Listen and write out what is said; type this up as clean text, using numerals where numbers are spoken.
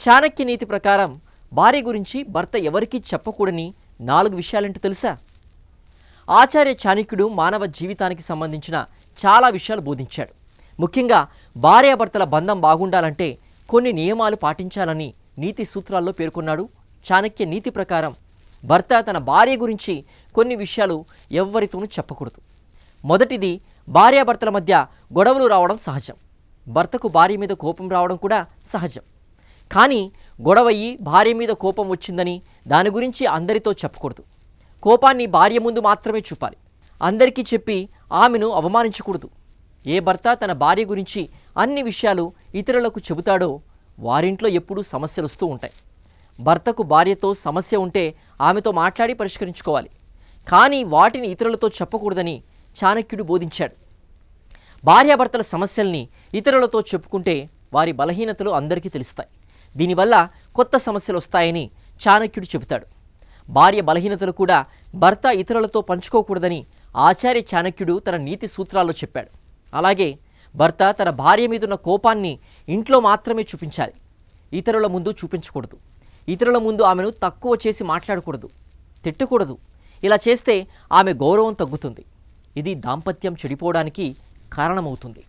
చాణక్య నీతి ప్రకారం భార్య గురించి భర్త ఎవరికీ చెప్పకూడని 4 విషయాలేంటో తెలుసా? ఆచార్య చాణక్యుడు మానవ జీవితానికి సంబంధించిన చాలా విషయాలు బోధించాడు. ముఖ్యంగా భార్యాభర్తల బంధం బాగుండాలంటే కొన్ని నియమాలు పాటించాలని నీతి సూత్రాల్లో పేర్కొన్నాడు. చాణక్య నీతి ప్రకారం భర్త తన భార్య గురించి కొన్ని విషయాలు ఎవ్వరితోనూ చెప్పకూడదు. మొదటిది, భార్యాభర్తల మధ్య గొడవలు రావడం సహజం. భర్తకు భార్య మీద కోపం రావడం కూడా సహజం. కానీ గొడవయ్యి భార్య మీద కోపం వచ్చిందని దాని గురించి అందరితో చెప్పకూడదు. కోపాన్ని భార్య ముందు మాత్రమే చూపాలి. అందరికీ చెప్పి ఆమెను అవమానించకూడదు. ఏ భర్త తన భార్య గురించి అన్ని విషయాలు ఇతరులకు చెబుతాడో వారింట్లో ఎప్పుడూ సమస్యలు వస్తూ ఉంటాయి. భర్తకు భార్యతో సమస్య ఉంటే ఆమెతో మాట్లాడి పరిష్కరించుకోవాలి. కానీ వాటిని ఇతరులతో చెప్పకూడదని చాణక్యుడు బోధించాడు. భార్యాభర్తల సమస్యల్ని ఇతరులతో చెప్పుకుంటే వారి బలహీనతలు అందరికీ తెలుస్తాయి. దీనివల్ల కొత్త సమస్యలు వస్తాయని చాణక్యుడు చెబుతాడు. భార్య బలహీనతలు కూడా భర్త ఇతరులతో పంచుకోకూడదని ఆచార్య చాణక్యుడు తన నీతి సూత్రాల్లో చెప్పాడు. అలాగే భర్త తన భార్య మీదున్న కోపాన్ని ఇంట్లో మాత్రమే చూపించాలి. ఇతరుల ముందు చూపించకూడదు. ఇతరుల ముందు ఆమెను తక్కువ చేసి మాట్లాడకూడదు, తిట్టకూడదు. ఇలా చేస్తే ఆమె గౌరవం తగ్గుతుంది. ఇది దాంపత్యం చెడిపోవడానికి కారణమవుతుంది.